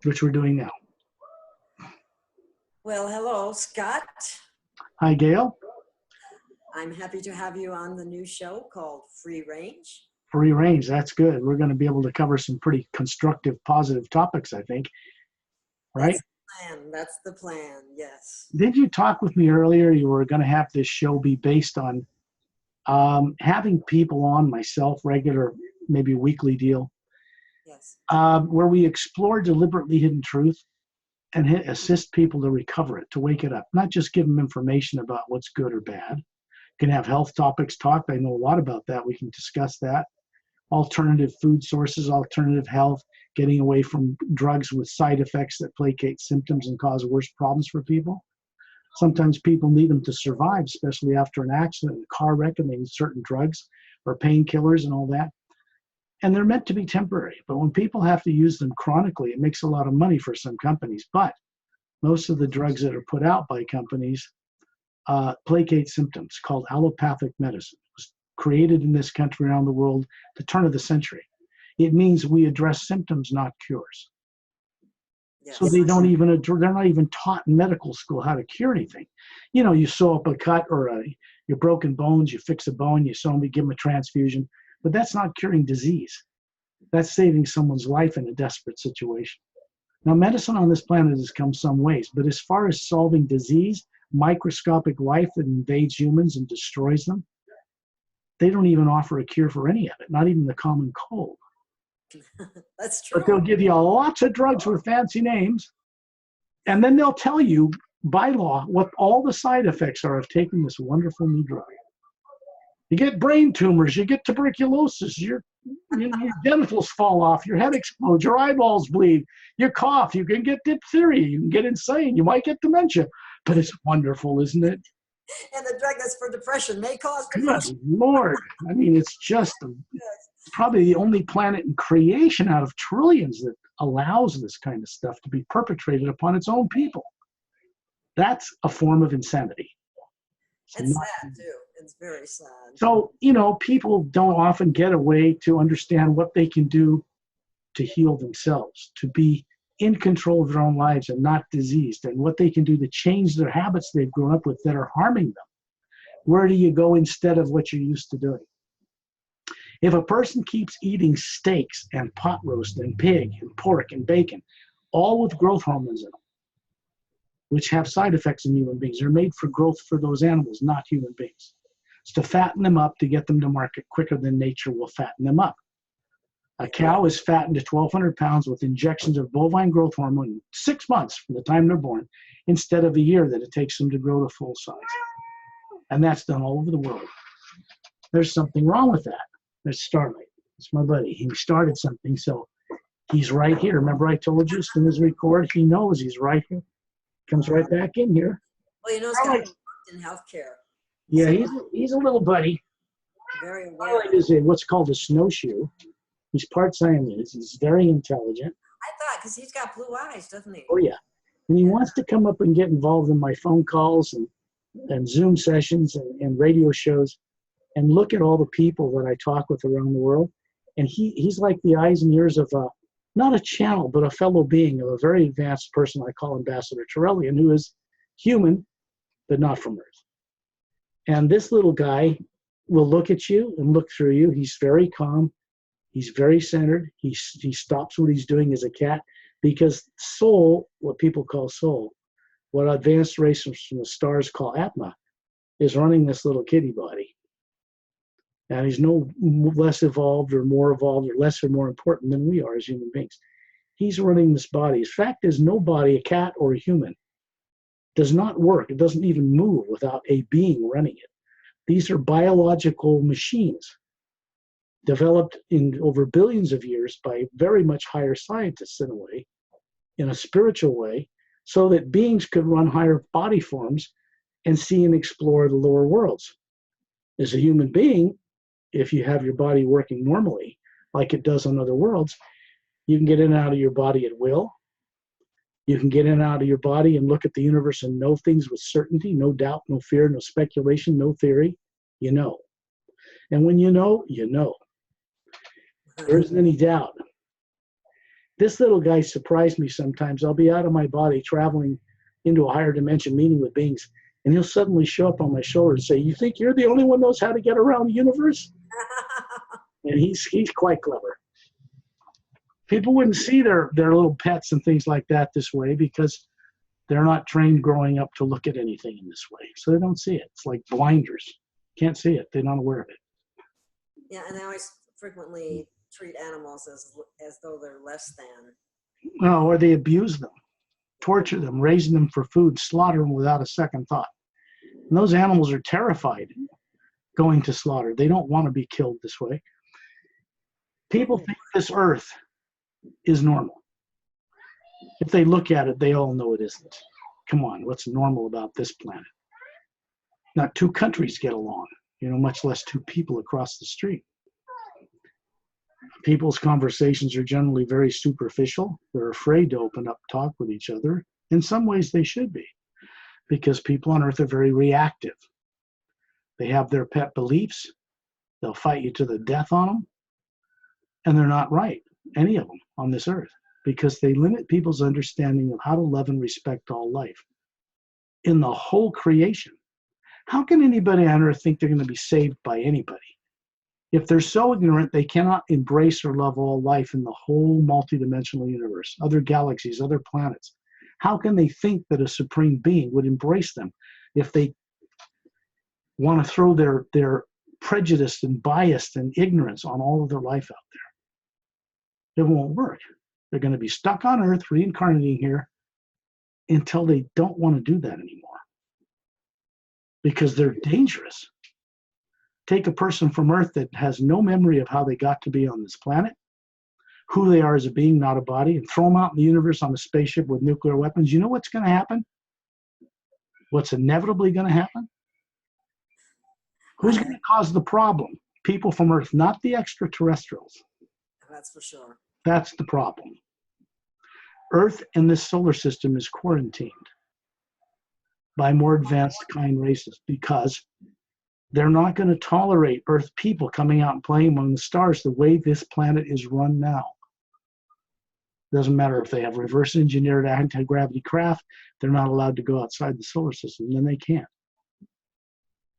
which we're doing now. Well, hello, Scott. Hi, Gail. I'm happy to have you on the new show called Free Range. Free range, that's good. We're going to be able to cover some pretty constructive, positive topics, I think. Right? That's the plan, yes. Did you talk with me earlier? You were going to have this show be based on having people on, myself, regular, maybe weekly deal, Yes. where we explore deliberately hidden truth and assist people to recover it, to wake it up, not just give them information about what's good or bad. Can have health topics talked. I know a lot about that. We can discuss that. Alternative food sources, alternative health, getting away from drugs with side effects that placate symptoms and cause worse problems for people. Sometimes people need them to survive, especially after an accident, a car wreck, and they need certain drugs or painkillers and all that. And they're meant to be temporary. But when people have to use them chronically, it makes a lot of money for some companies. But most of the drugs that are put out by companies placate symptoms, called allopathic medicine. It was created in this country, around the world, the turn of the century. It means we address symptoms, not cures. Yes. So they're not even taught in medical school how to cure anything. You know, you sew up a cut or your broken bones, you fix a bone, you sew them, you give them a transfusion, but that's not curing disease. That's saving someone's life in a desperate situation. Now, medicine on this planet has come some ways, but as far as solving disease, microscopic life that invades humans and destroys them, they don't even offer a cure for any of it, not even the common cold. That's true. But they'll give you lots of drugs with fancy names, and then they'll tell you by law what all the side effects are of taking this wonderful new drug. You get brain tumors, you get tuberculosis, your genitals fall off, your head explodes, your eyeballs bleed, you cough, you can get diphtheria, you can get insane, you might get dementia. But it's wonderful, isn't it? And the drug that's for depression may cause depression. Good Lord. I mean, it's just probably the only planet in creation out of trillions that allows this kind of stuff to be perpetrated upon its own people. That's a form of insanity. It's sad, too. It's very sad. So, you know, people don't often get a way to understand what they can do to heal themselves, to be in control of their own lives and not diseased, and what they can do to change their habits they've grown up with that are harming them. Where do you go instead of what you're used to doing? If a person keeps eating steaks and pot roast and pig and pork and bacon, all with growth hormones in them, which have side effects in human beings, they're made for growth for those animals, not human beings. It's to fatten them up, to get them to market quicker than nature will fatten them up. A cow is fattened to 1,200 pounds with injections of bovine growth hormone in 6 months from the time they're born, instead of a year that it takes them to grow to full size. And that's done all over the world. There's something wrong with that. There's Starlight. It's my buddy. He started something, so he's right here. Remember I told you as soon as we record, he knows he's right here. Comes right back in here. Well, you know, Scott worked in healthcare. Yeah, he's a little buddy. Very aware. Starlight is what's called a snowshoe. He's part Siamese. He's very intelligent. I thought, because he's got blue eyes, doesn't he? Oh, yeah. And he wants to come up and get involved in my phone calls and Zoom sessions and radio shows and look at all the people that I talk with around the world. And he's like the eyes and ears of not a channel, but a fellow being, of a very advanced person I call Ambassador Torellian, who is human, but not from Earth. And this little guy will look at you and look through you. He's very calm. He's very centered. He stops what he's doing as a cat, because soul, what people call soul, what advanced races from the stars call Atma, is running this little kitty body. And he's no less evolved or more evolved or less or more important than we are as human beings. He's running this body. The fact is, no body, a cat or a human, does not work. It doesn't even move without a being running it. These are biological machines developed in over billions of years by very much higher scientists in a way, in a spiritual way, so that beings could run higher body forms and see and explore the lower worlds. As a human being, if you have your body working normally, like it does on other worlds, you can get in and out of your body at will. You can get in and out of your body and look at the universe and know things with certainty, no doubt, no fear, no speculation, no theory. You know. And when you know, you know. There isn't any doubt. This little guy surprised me sometimes. I'll be out of my body traveling into a higher dimension, meeting with beings, and he'll suddenly show up on my shoulder and say, "You think you're the only one who knows how to get around the universe?" And he's quite clever. People wouldn't see their little pets and things like that this way because they're not trained growing up to look at anything in this way. So they don't see it. It's like blinders. Can't see it. They're not aware of it. Yeah, and I always frequently treat animals as though they're less than. No, or they abuse them, torture them, raising them for food, slaughter them without a second thought. And those animals are terrified going to slaughter. They don't want to be killed this way. People think this earth is normal. If they look at it, they all know it isn't. Come on, what's normal about this planet? Not two countries get along, much less two people across the street. People's conversations are generally very superficial. They're afraid to open up, talk with each other. In some ways, they should be, because people on Earth are very reactive. They have their pet beliefs. They'll fight you to the death on them. And they're not right, any of them, on this Earth, because they limit people's understanding of how to love and respect all life in the whole creation. How can anybody on Earth think they're going to be saved by anybody? If they're so ignorant, they cannot embrace or love all life in the whole multidimensional universe, other galaxies, other planets. How can they think that a supreme being would embrace them if they want to throw their prejudice and bias and ignorance on all of their life out there? It won't work. They're going to be stuck on Earth, reincarnating here until they don't want to do that anymore because they're dangerous. Take a person from Earth that has no memory of how they got to be on this planet, who they are as a being, not a body, and throw them out in the universe on a spaceship with nuclear weapons. You know what's going to happen? What's inevitably going to happen? Who's going to cause the problem? People from Earth, not the extraterrestrials. That's for sure. That's the problem. Earth and this solar system is quarantined by more advanced kind races because they're not going to tolerate Earth people coming out and playing among the stars the way this planet is run now. Doesn't matter if they have reverse engineered anti-gravity craft, they're not allowed to go outside the solar system, then they can't.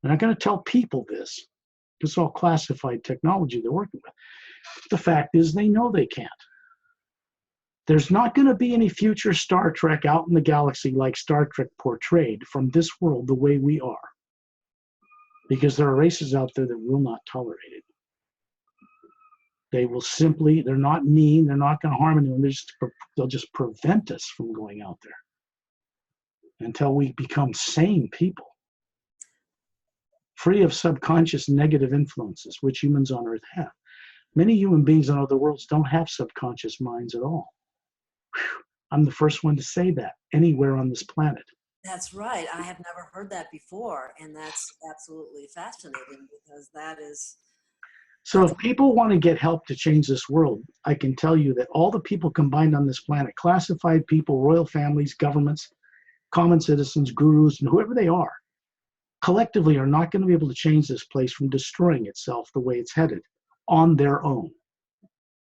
They're not going to tell people this. It's all classified technology they're working with. The fact is they know they can't. There's not going to be any future Star Trek out in the galaxy like Star Trek portrayed from this world the way we are. Because there are races out there that will not tolerate it. They will simply, they're not mean, they're not going to harm anyone, they'll just prevent us from going out there until we become sane people, free of subconscious negative influences, which humans on Earth have. Many human beings on other worlds don't have subconscious minds at all. Whew. I'm the first one to say that anywhere on this planet. That's right. I have never heard that before, and that's absolutely fascinating because that is... So if people want to get help to change this world, I can tell you that all the people combined on this planet, classified people, royal families, governments, common citizens, gurus, and whoever they are, collectively are not going to be able to change this place from destroying itself the way it's headed on their own.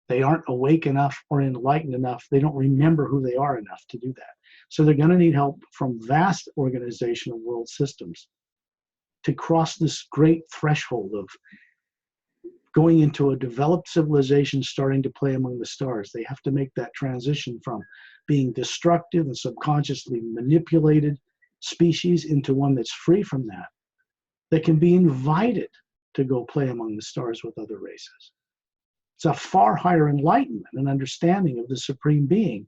They aren't awake enough or enlightened enough. They don't remember who they are enough to do that. So they're going to need help from vast organizational world systems to cross this great threshold of going into a developed civilization starting to play among the stars. They have to make that transition from being destructive and subconsciously manipulated species into one that's free from that, that can be invited to go play among the stars with other races. It's a far higher enlightenment and understanding of the Supreme Being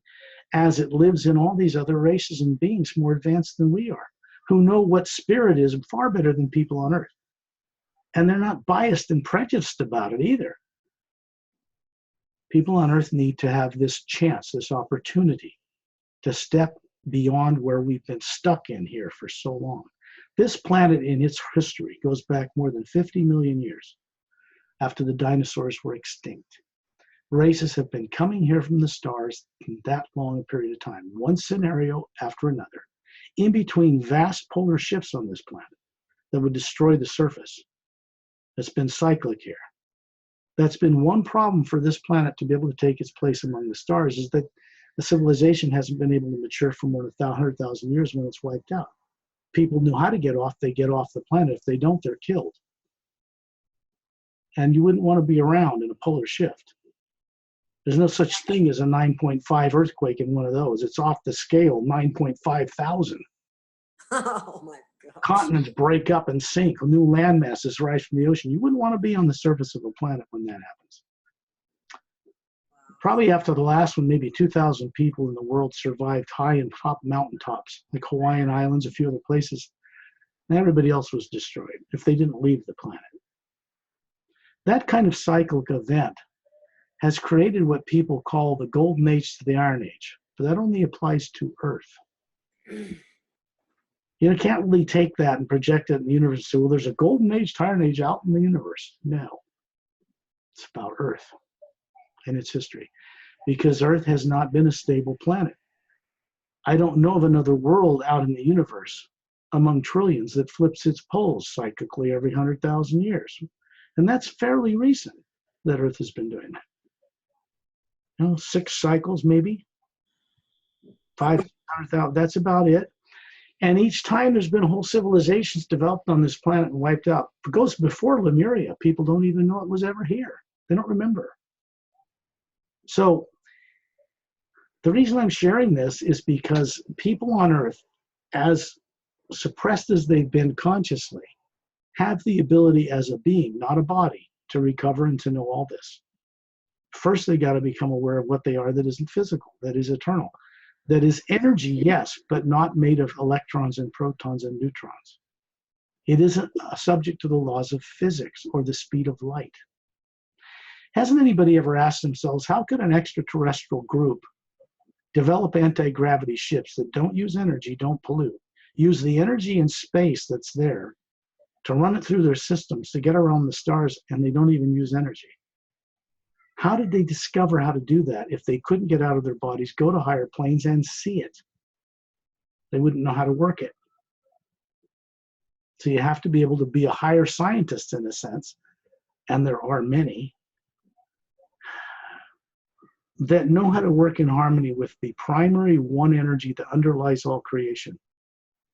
as it lives in all these other races and beings more advanced than we are, who know what spirit is far better than people on Earth. And they're not biased and prejudiced about it either. People on Earth need to have this chance, this opportunity to step beyond where we've been stuck in here for so long. This planet in its history goes back more than 50 million years after the dinosaurs were extinct. Races have been coming here from the stars in that long a period of time, one scenario after another, in between vast polar shifts on this planet that would destroy the surface. It's been cyclic here. That's been one problem for this planet to be able to take its place among the stars, is that the civilization hasn't been able to mature for more than 100,000 years when it's wiped out. People knew how to get off, they get off the planet. If they don't, they're killed. And you wouldn't want to be around in a polar shift. There's no such thing as a 9.5 earthquake in one of those. It's off the scale, 9.5 thousand. Oh my gosh. Continents break up and sink. New land masses rise from the ocean. You wouldn't want to be on the surface of a planet when that happens. Probably after the last one, maybe 2,000 people in the world survived high and top mountaintops, like Hawaiian Islands, a few other places. And everybody else was destroyed if they didn't leave the planet. That kind of cyclic event has created what people call the golden age to the iron age, but that only applies to Earth. You can't really take that and project it in the universe and say, well, there's a golden age to iron age out in the universe. No, it's about Earth and its history, because Earth has not been a stable planet. I don't know of another world out in the universe among trillions that flips its poles cyclically every 100,000 years. And that's fairly recent that Earth has been doing that. 6 cycles maybe, 500,000, that's about it. And each time there's been whole civilizations developed on this planet and wiped out. It goes before Lemuria. People don't even know it was ever here. They don't remember. So the reason I'm sharing this is because people on Earth, as suppressed as they've been consciously, have the ability as a being, not a body, to recover and to know all this. First, they got to become aware of what they are that isn't physical, that is eternal, that is energy, yes, but not made of electrons and protons and neutrons. It isn't subject to the laws of physics or the speed of light. Hasn't anybody ever asked themselves, how could an extraterrestrial group develop anti-gravity ships that don't use energy, don't pollute, use the energy and space that's there to run it through their systems to get around the stars, and they don't even use energy? How did they discover how to do that if they couldn't get out of their bodies, go to higher planes, and see it? They wouldn't know how to work it. So you have to be able to be a higher scientist in a sense, and there are many that know how to work in harmony with the primary one energy that underlies all creation.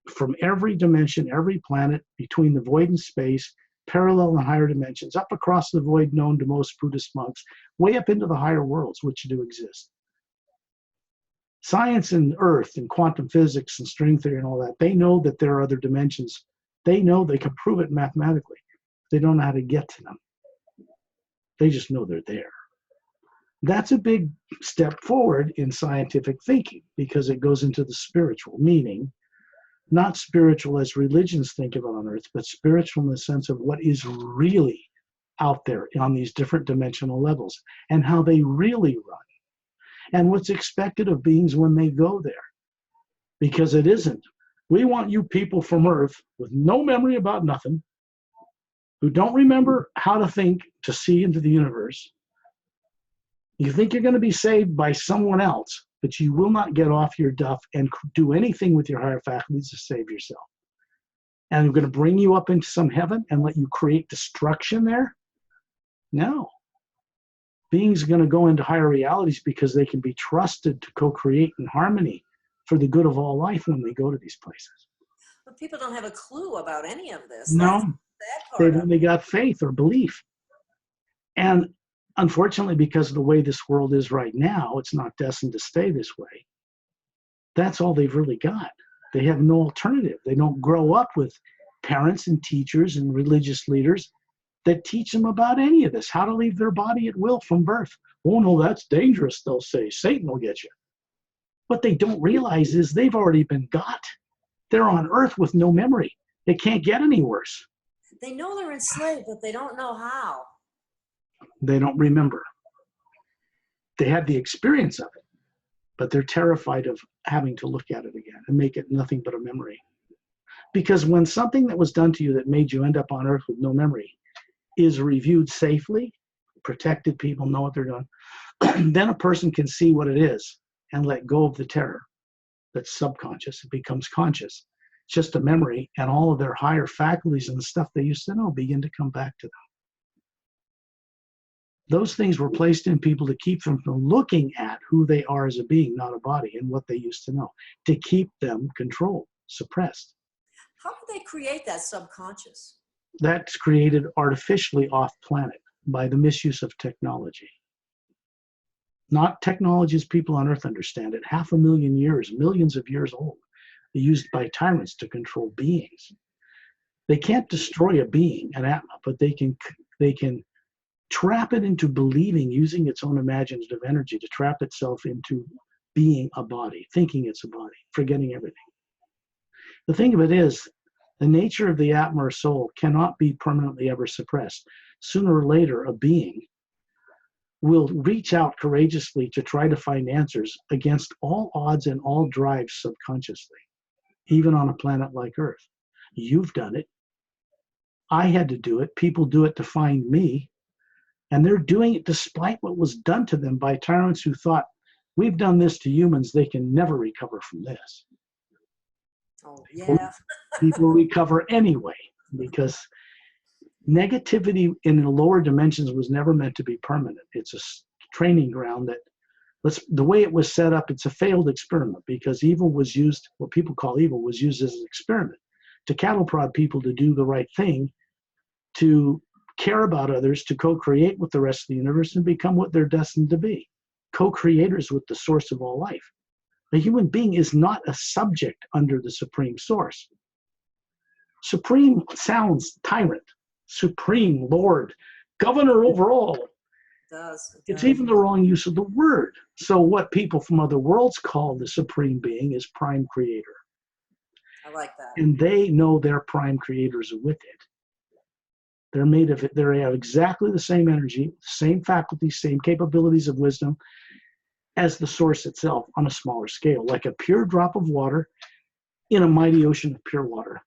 From every dimension, every planet, between the void and space, parallel and higher dimensions, up across the void known to most Buddhist monks, way up into the higher worlds, which do exist. Science and Earth and quantum physics and string theory and all that, they know that there are other dimensions. They know they can prove it mathematically. They don't know how to get to them. They just know they're there. That's a big step forward in scientific thinking, because it goes into the spiritual, meaning not spiritual as religions think of it on Earth, but spiritual in the sense of what is really out there on these different dimensional levels and how they really run and what's expected of beings when they go there. Because it isn't. We want you people from Earth with no memory about nothing, who don't remember how to think, to see into the universe. You think you're going to be saved by someone else, but you will not get off your duff and do anything with your higher faculties to save yourself. And I'm going to bring you up into some heaven and let you create destruction there? No. Beings are going to go into higher realities because they can be trusted to co-create in harmony for the good of all life when they go to these places. But people don't have a clue about any of this. No, they've only got faith or belief. And unfortunately, because of the way this world is right now, it's not destined to stay this way. That's all they've really got. They have no alternative. They don't grow up with parents and teachers and religious leaders that teach them about any of this, how to leave their body at will from birth. Oh, no, that's dangerous, they'll say. Satan will get you. What they don't realize is they've already been got. They're on Earth with no memory. It can't get any worse. They know they're enslaved, but they don't know how. They don't remember. They had the experience of it, but they're terrified of having to look at it again and make it nothing but a memory. Because when something that was done to you that made you end up on Earth with no memory is reviewed safely, protected people know what they're doing, then a person can see what it is and let go of the terror that's subconscious. It becomes conscious. It's just a memory, and all of their higher faculties and the stuff they used to know begin to come back to them. Those things were placed in people to keep them from looking at who they are as a being, not a body, and what they used to know, to keep them controlled, suppressed. How do they create that subconscious? That's created artificially off planet by the misuse of technology. Not technology as people on Earth understand it. 500,000 years, millions of years old, used by tyrants to control beings. They can't destroy a being, an atma, but they can trap it into believing, using its own imaginative energy to trap itself into being a body, thinking it's a body, forgetting everything. The thing of it is, the nature of the atma or soul cannot be permanently ever suppressed. Sooner or later, a being will reach out courageously to try to find answers against all odds and all drives subconsciously, even on a planet like Earth. You've done it. I had to do it. People do it to find me. And they're doing it despite what was done to them by tyrants who thought, we've done this to humans, they can never recover from this. Oh, yeah. People recover anyway, because negativity in the lower dimensions was never meant to be permanent. It's a training ground that, the way it was set up, it's a failed experiment, because evil was used, what people call evil, was used as an experiment to cattle prod people to do the right thing, to care about others, to co-create with the rest of the universe and become what they're destined to be, co-creators with the source of all life. A human being is not a subject under the supreme source. Supreme sounds tyrant, supreme lord, governor over all. It does. It's even the wrong use of the word. So what people from other worlds call the supreme being is prime creator. I like that. And they know their prime creators are with it. They're made of it. They have exactly the same energy, same faculties, same capabilities of wisdom as the source itself on a smaller scale, like a pure drop of water in a mighty ocean of pure water.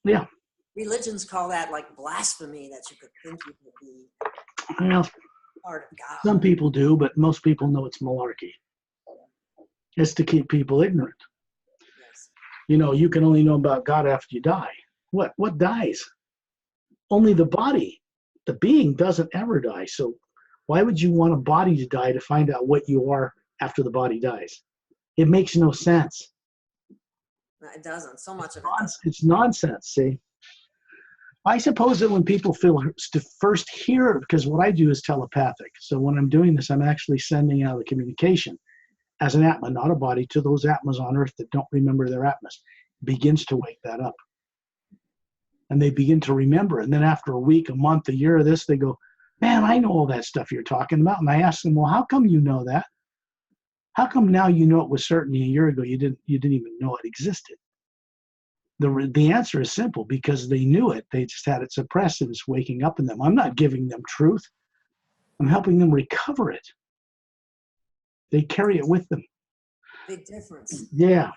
Yeah. Religions call that like blasphemy, that you could think you could be Well, part of God. some people do, but most people know it's malarkey. It's to keep people ignorant. Yes. You know, you can only know about God after you die. What dies? Only the body. The being doesn't ever die. So why would you want a body to die to find out what you are after the body dies? It makes no sense. No, it doesn't. So much of it doesn't. It's nonsense, see? I suppose that when people first hear, because what I do is telepathic. So when I'm doing this, I'm actually sending out a communication as an atma, not a body, to those atmas on Earth that don't remember their atmas. It begins to wake that up. And they begin to remember. And then after a week, a month, a year of this, they go, man, I know all that stuff you're talking about. And I ask them, well, how come you know that? How come now you know it with certainty? A year ago, you didn't even know it existed? The answer is simple, because they knew it. They just had it suppressed and it's waking up in them. I'm not giving them truth. I'm helping them recover it. They carry it with them. Big difference. Yeah.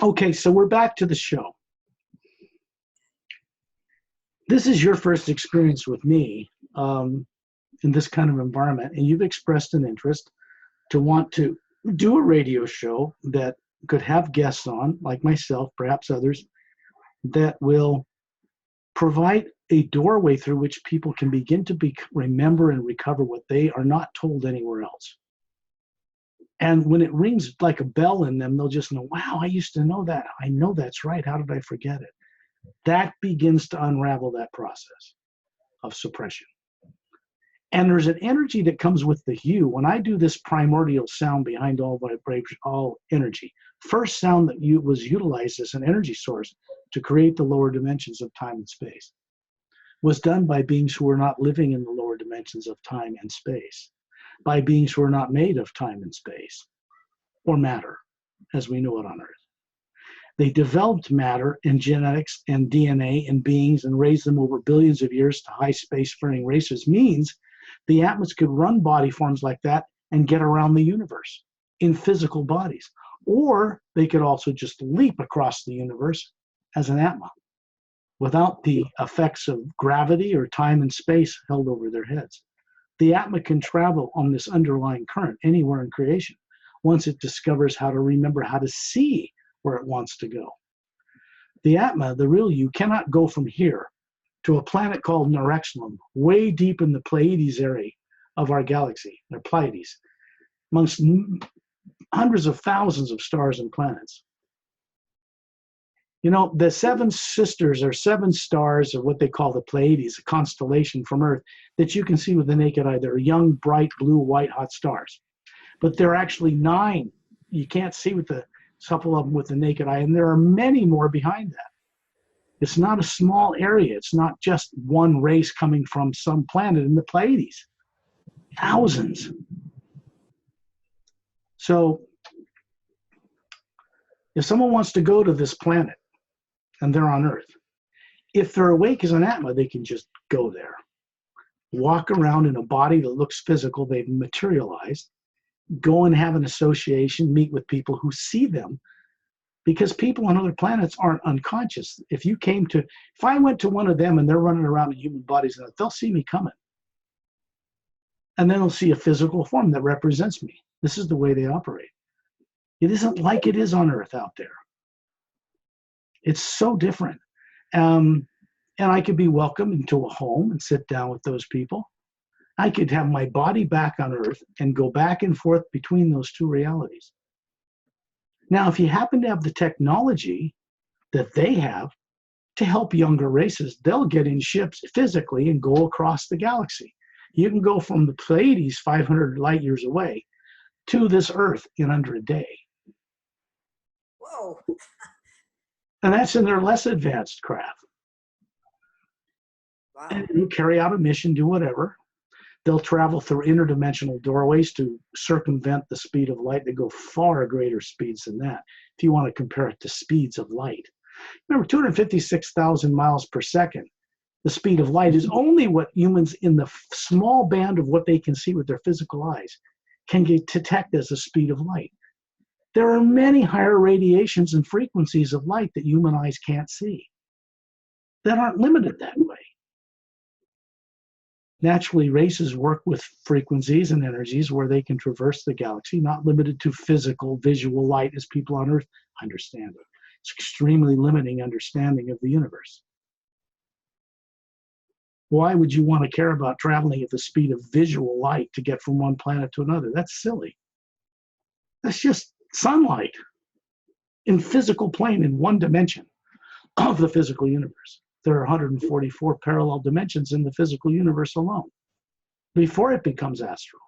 Okay, so we're back to the show. This is your first experience with me in this kind of environment, and you've expressed an interest to want to do a radio show that could have guests on, like myself, perhaps others, that will provide a doorway through which people can begin to remember and recover what they are not told anywhere else. And when it rings like a bell in them, they'll just know, wow, I used to know that. I know that's right. How did I forget it? That begins to unravel that process of suppression. And there's an energy that comes with the hue. When I do this primordial sound behind all vibration, all energy, first sound that was utilized as an energy source to create the lower dimensions of time and space was done by beings who were not living in the lower dimensions of time and space, by beings who are not made of time and space or matter as we know it on Earth. They developed matter and genetics and DNA in beings and raised them over billions of years to high space-faring races. Means the atmas could run body forms like that and get around the universe in physical bodies. Or they could also just leap across the universe as an atma without the effects of gravity or time and space held over their heads. The atma can travel on this underlying current anywhere in creation once it discovers how to remember how to see where it wants to go. The atma, the real you, cannot go from here to a planet called Nerexlum, way deep in the Pleiades area of our galaxy, or Pleiades, amongst hundreds of thousands of stars and planets. You know, the seven sisters or seven stars, or what they call the Pleiades, a constellation from Earth that you can see with the naked eye. They're young, bright, blue, white, hot stars. But there are actually 9. You can't see with a couple of them with the naked eye, and there are many more behind that. It's not a small area. It's not just one race coming from some planet in the Pleiades. Thousands. So if someone wants to go to this planet and they're on Earth, if they're awake as an Atma, they can just go there. Walk around in a body that looks physical, they've materialized, go and have an association, meet with people who see them, because people on other planets aren't unconscious. If I went to one of them and they're running around in human bodies, they'll see me coming. And then they'll see a physical form that represents me. This is the way they operate. It isn't like it is on Earth out there. It's so different. And I could be welcomed into a home and sit down with those people. I could have my body back on Earth and go back and forth between those two realities. Now, if you happen to have the technology that they have to help younger races, they'll get in ships physically and go across the galaxy. You can go from the Pleiades 500 light years away to this Earth in under a day. Whoa. And that's in their less advanced craft. Wow. And you carry out a mission, do whatever. They'll travel through interdimensional doorways to circumvent the speed of light. They go far greater speeds than that, if you want to compare it to speeds of light. Remember, 256,000 miles per second. The speed of light is only what humans in the small band of what they can see with their physical eyes can detect as the speed of light. There are many higher radiations and frequencies of light that human eyes can't see that aren't limited that way. Naturally, races work with frequencies and energies where they can traverse the galaxy, not limited to physical, visual light as people on Earth understand it. It's extremely limiting understanding of the universe. Why would you want to care about traveling at the speed of visual light to get from one planet to another? That's silly. That's just sunlight in physical plane in one dimension of the physical universe. There are 144 parallel dimensions in the physical universe alone before it becomes astral.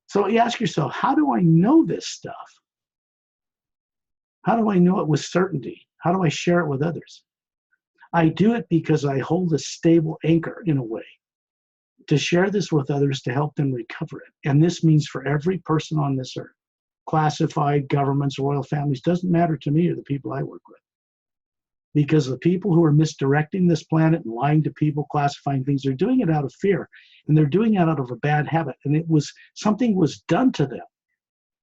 So you ask yourself, how do I know this stuff? How do I know it with certainty? How do I share it with others? I do it because I hold a stable anchor in a way to share this with others to help them recover it. And this means for every person on this earth, classified, governments, royal families, doesn't matter to me or the people I work with. Because the people who are misdirecting this planet and lying to people, classifying things, they're doing it out of fear. And they're doing it out of a bad habit. And something was done to them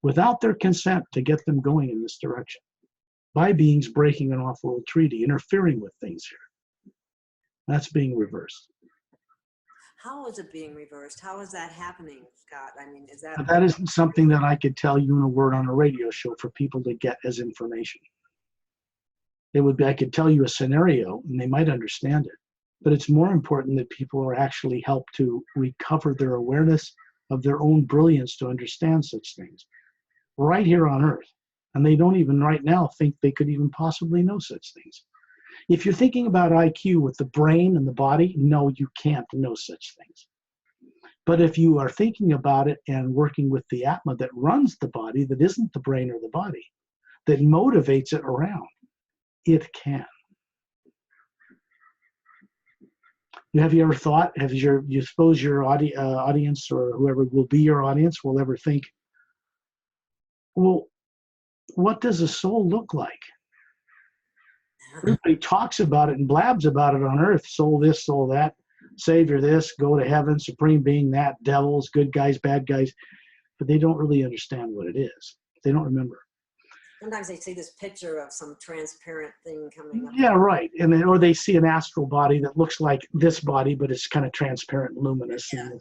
without their consent to get them going in this direction by beings breaking an off-world treaty, interfering with things here. That's being reversed. How is it being reversed? How is that happening, Scott? I mean, is that... But that isn't something that I could tell you in a word on a radio show for people to get as information. It would be, I could tell you a scenario and they might understand it, but it's more important that people are actually helped to recover their awareness of their own brilliance to understand such things right here on Earth. And they don't even right now think they could even possibly know such things. If you're thinking about IQ with the brain and the body, no, you can't know such things. But if you are thinking about it and working with the Atma that runs the body, that isn't the brain or the body, that motivates it around, it can. Have you ever thought, you suppose your audience or whoever will be your audience will ever think, well, what does a soul look like? Everybody talks about it and blabs about it on Earth. Soul this, soul that, savior this, go to heaven, supreme being that, devils, good guys, bad guys. But they don't really understand what it is. They don't remember. Sometimes they see this picture of some transparent thing coming up. Yeah, right. And then, or they see an astral body that looks like this body, but it's kind of transparent and luminous. Yeah, and yeah.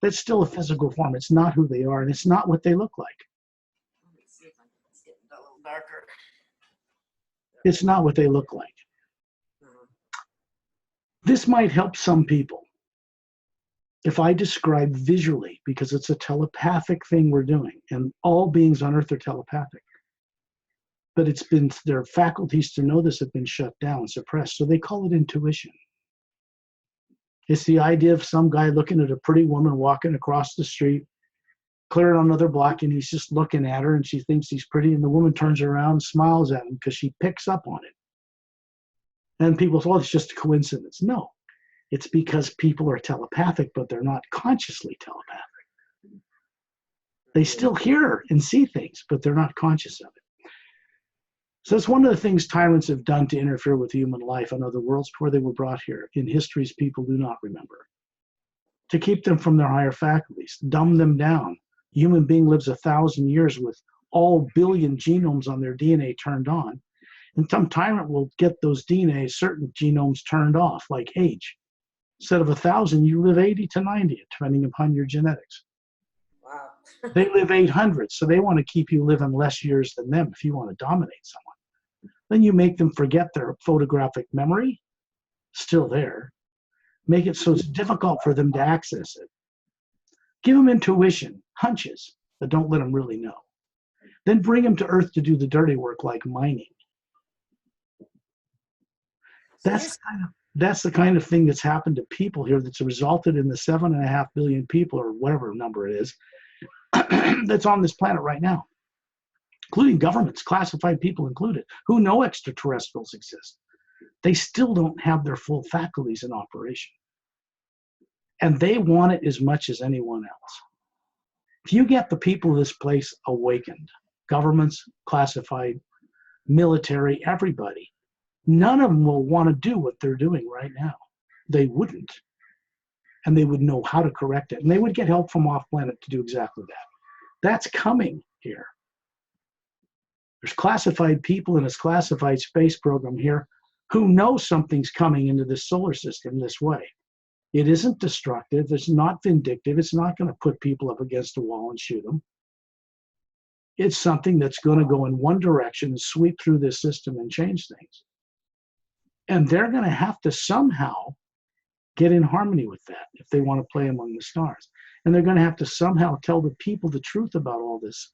That's still a physical form. It's not who they are, and it's not what they look like. Let me see if I can get a little darker. It's not what they look like. This might help some people if I describe visually, because it's a telepathic thing we're doing, and all beings on earth are telepathic. But it's been, their faculties to know this have been shut down, suppressed. So they call it intuition. It's the idea of some guy looking at a pretty woman walking across the street, clearing on another block, and he's just looking at her, and she thinks he's pretty, and the woman turns around and smiles at him because she picks up on it. And people say, oh, it's just a coincidence. No, it's because people are telepathic, but they're not consciously telepathic. They still hear and see things, but they're not conscious of it. So that's one of the things tyrants have done to interfere with human life on other worlds before they were brought here, in histories people do not remember. To keep them from their higher faculties, dumb them down. A human being lives 1,000 years with all billion genomes on their DNA turned on, and some tyrant will get those DNA, certain genomes turned off, like age. Instead of 1,000, you live 80 to 90, depending upon your genetics. Wow. They live 800, so they want to keep you living less years than them if you want to dominate someone. Then you make them forget their photographic memory, still there. Make it so it's difficult for them to access it. Give them intuition, hunches, but don't let them really know. Then bring them to Earth to do the dirty work like mining. That's the kind of thing that's happened to people here that's resulted in the 7.5 billion people, or whatever number it is, that's on this planet right now, including governments, classified people included, who know extraterrestrials exist. They still don't have their full faculties in operation. And they want it as much as anyone else. If you get the people of this place awakened, governments, classified, military, everybody, none of them will want to do what they're doing right now. They wouldn't. And they would know how to correct it. And they would get help from off planet to do exactly that. That's coming here. There's classified people in this classified space program here who know something's coming into this solar system this way. It isn't destructive. It's not vindictive. It's not going to put people up against a wall and shoot them. It's something that's going to go in one direction and sweep through this system and change things. And they're going to have to somehow get in harmony with that if they want to play among the stars. And they're going to have to somehow tell the people the truth about all this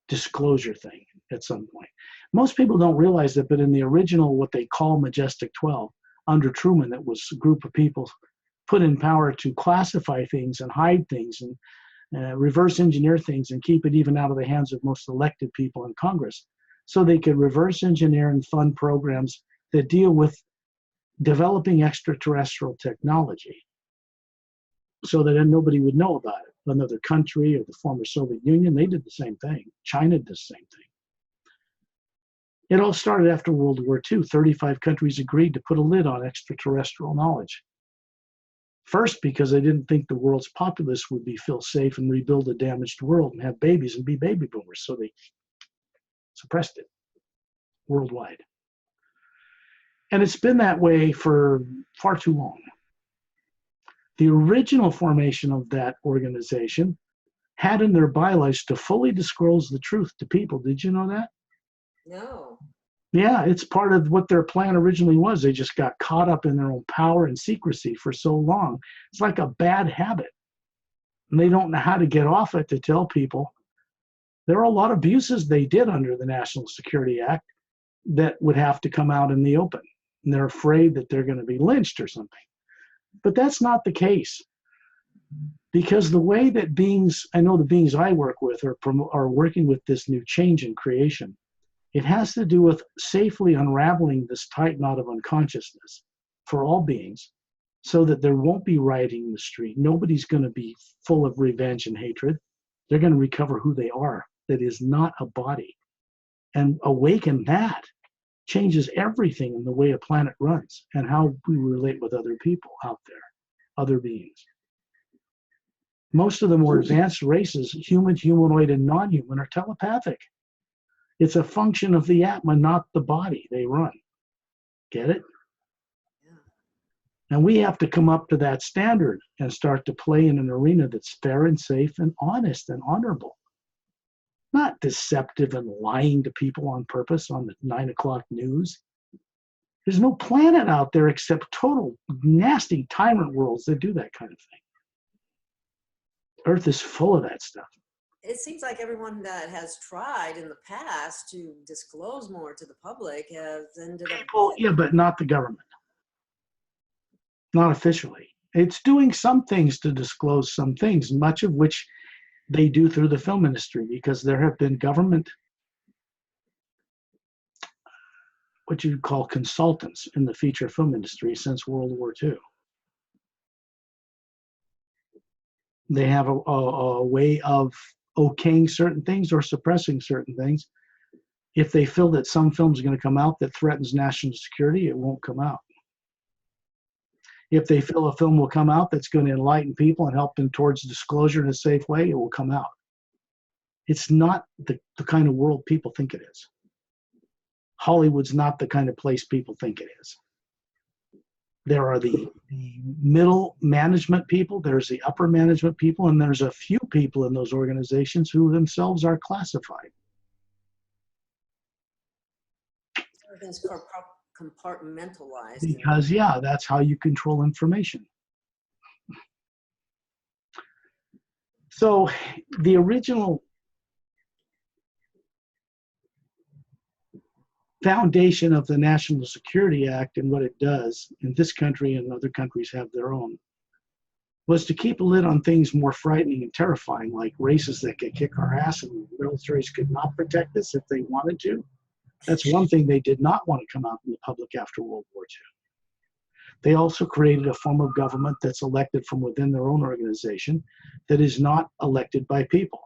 disclosure thing at some point. Most people don't realize that, but in the original, what they call Majestic 12, under Truman, that was a group of people put in power to classify things and hide things and reverse engineer things and keep it even out of the hands of most elected people in Congress, so they could reverse engineer and fund programs that deal with developing extraterrestrial technology so that nobody would know about it. Another country or the former Soviet Union, they did the same thing. China did the same thing. It all started after World War II. 35 countries agreed to put a lid on extraterrestrial knowledge. First, because they didn't think the world's populace would feel safe and rebuild a damaged world and have babies and be baby boomers, so they suppressed it worldwide. And it's been that way for far too long. The original formation of that organization had in their bylaws to fully disclose the truth to people. Did you know that? No. Yeah, it's part of what their plan originally was. They just got caught up in their own power and secrecy for so long. It's like a bad habit. And they don't know how to get off it to tell people. There are a lot of abuses they did under the National Security Act that would have to come out in the open. And they're afraid that they're going to be lynched or something. But that's not the case. Because the way that beings, I know the beings I work with are working with this new change in creation. It has to do with safely unraveling this tight knot of unconsciousness for all beings so that there won't be rioting in the street. Nobody's going to be full of revenge and hatred. They're going to recover who they are. That is not a body. And awaken that changes everything in the way a planet runs and how we relate with other people out there, other beings. Most of the more advanced races, human, humanoid, and non-human, are telepathic. It's a function of the atma, not the body they run. Get it? Yeah. And we have to come up to that standard and start to play in an arena that's fair and safe and honest and honorable. Not deceptive and lying to people on purpose on the 9 o'clock news. There's no planet out there except total nasty tyrant worlds that do that kind of thing. Earth is full of that stuff. It seems like everyone that has tried in the past to disclose more to the public has ended up. People, yeah, but not the government. Not officially. It's doing some things to disclose some things, much of which they do through the film industry, because there have been government, what you'd call consultants in the feature film industry since World War II. They have a way of okaying certain things or suppressing certain things. If they feel that some film is going to come out that threatens national security, it won't come out. If they feel a film will come out that's going to enlighten people and help them towards disclosure in a safe way, it will come out. It's not the kind of world people think it is. Hollywood's not the kind of place people think it is. There are the middle management people, there's the upper management people, and there's a few people in those organizations who themselves are classified. Everything's compartmentalized. Because, yeah, that's how you control information. So the original foundation of the National Security Act and what it does, in this country and other countries have their own, was to keep a lid on things more frightening and terrifying, like races that could kick our ass and militaries could not protect us if they wanted to. That's one thing they did not want to come out in the public after World War II. They also created a form of government that's elected from within their own organization that is not elected by people,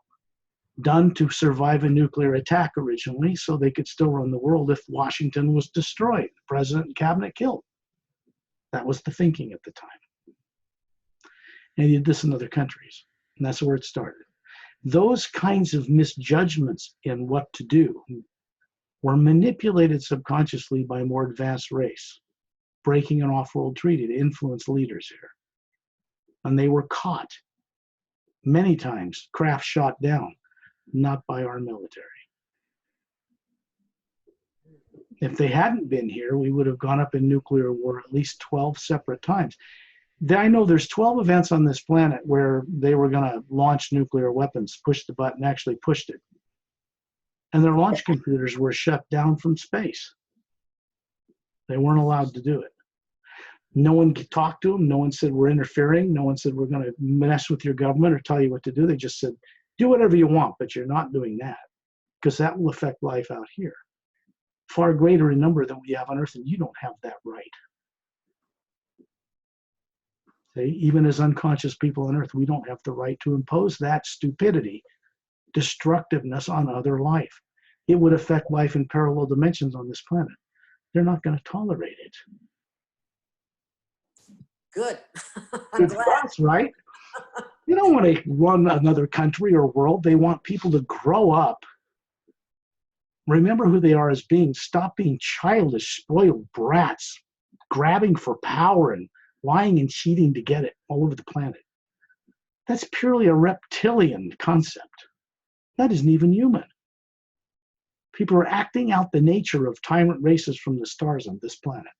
done to survive a nuclear attack originally so they could still run the world if Washington was destroyed, president and cabinet killed. That was the thinking at the time. And they did this in other countries, and that's where it started. Those kinds of misjudgments in what to do were manipulated subconsciously by a more advanced race, breaking an off-world treaty to influence leaders here. And they were caught many times, craft shot down, not by our military. If they hadn't been here, we would have gone up in nuclear war at least 12 separate times. I know there's 12 events on this planet where they were going to launch nuclear weapons, push the button, actually pushed it. And their launch computers were shut down from space. They weren't allowed to do it. No one talked to them. No one said we're interfering. No one said we're going to mess with your government or tell you what to do. They just said, do whatever you want, but you're not doing that, because that will affect life out here. Far greater in number than we have on Earth, and you don't have that right. See, even as unconscious people on Earth, we don't have the right to impose that stupidity, destructiveness on other life. It would affect life in parallel dimensions on this planet. They're not going to tolerate it. Good. Good for us, right? You don't want to run another country or world. They want people to grow up, remember who they are as beings, stop being childish, spoiled brats, grabbing for power and lying and cheating to get it all over the planet. That's purely a reptilian concept. That isn't even human. People are acting out the nature of tyrant races from the stars on this planet,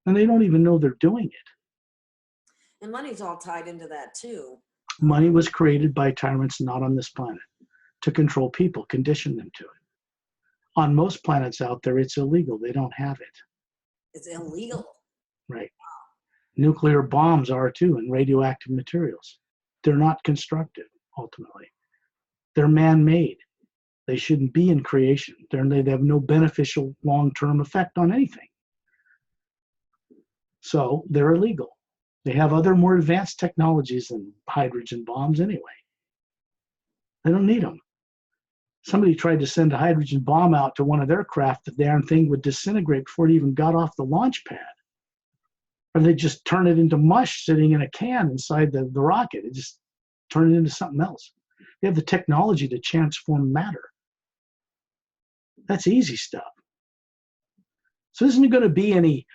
and they don't even know they're doing it. And money's all tied into that too. Money was created by tyrants not on this planet to control people, condition them to it. On most planets out there, it's illegal. They don't have it. It's illegal. Right. Nuclear bombs are too, and radioactive materials. They're not constructed, ultimately. They're man-made. They shouldn't be in creation. They have no beneficial long-term effect on anything. So they're illegal. They have other more advanced technologies than hydrogen bombs anyway. They don't need them. Somebody tried to send a hydrogen bomb out to one of their craft, the darn thing would disintegrate before it even got off the launch pad. Or they just turn it into mush sitting in a can inside the rocket. It just turn it into something else. They have the technology to transform matter. That's easy stuff. So there isn't going to be any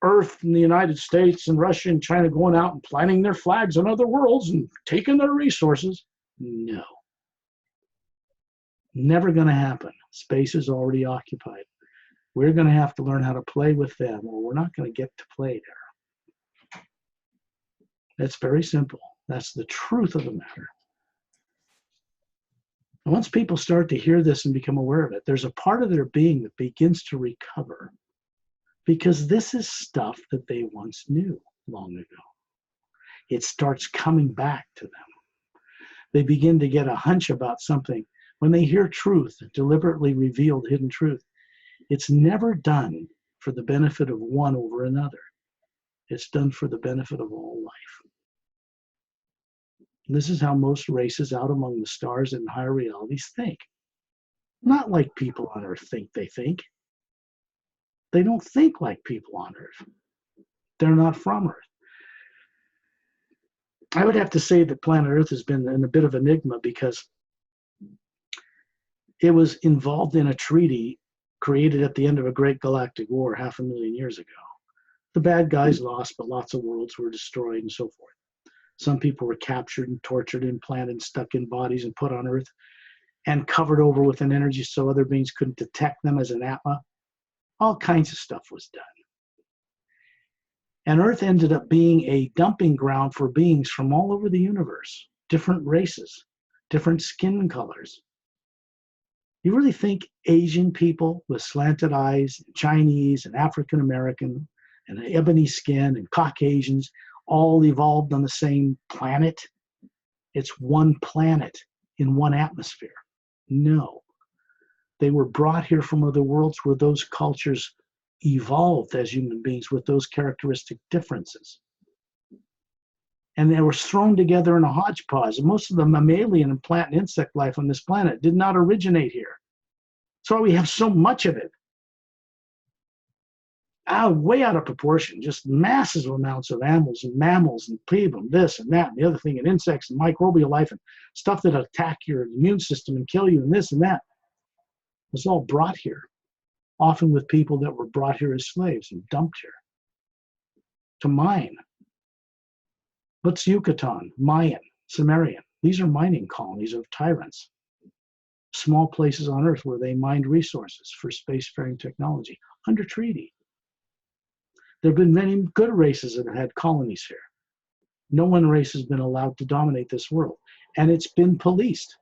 Earth and the United States and Russia and China going out and planting their flags on other worlds and taking their resources. No. Never going to happen. Space is already occupied. We're going to have to learn how to play with them, or we're not going to get to play there. That's very simple. That's the truth of the matter. And once people start to hear this and become aware of it, there's a part of their being that begins to recover, because this is stuff that they once knew long ago. It starts coming back to them. They begin to get a hunch about something. When they hear truth, deliberately revealed hidden truth, it's never done for the benefit of one over another. It's done for the benefit of all life. And this is how most races out among the stars and higher realities think. Not like people on Earth think they think. They don't think like people on Earth. They're not from Earth. I would have to say that planet Earth has been in a bit of enigma, because it was involved in a treaty created at the end of a great galactic war 500,000 years ago. The bad guys lost, but lots of worlds were destroyed and so forth. Some people were captured and tortured, implanted, and stuck in bodies and put on Earth and covered over with an energy so other beings couldn't detect them as an Atma. All kinds of stuff was done. And Earth ended up being a dumping ground for beings from all over the universe, different races, different skin colors. You really think Asian people with slanted eyes, Chinese and African American and ebony skin and Caucasians all evolved on the same planet? It's one planet in one atmosphere. No. They were brought here from other worlds where those cultures evolved as human beings with those characteristic differences. And they were thrown together in a hodgepodge. And most of the mammalian and plant and insect life on this planet did not originate here. That's why we have so much of it. Way out of proportion, just massive amounts of animals and mammals and people and this and that and the other thing, and insects and microbial life and stuff that attack your immune system and kill you and this and that. It was all brought here, often with people that were brought here as slaves and dumped here to mine. What's Yucatan, Mayan, Sumerian? These are mining colonies of tyrants, small places on Earth where they mined resources for spacefaring technology under treaty. There have been many good races that have had colonies here. No one race has been allowed to dominate this world, and it's been policed.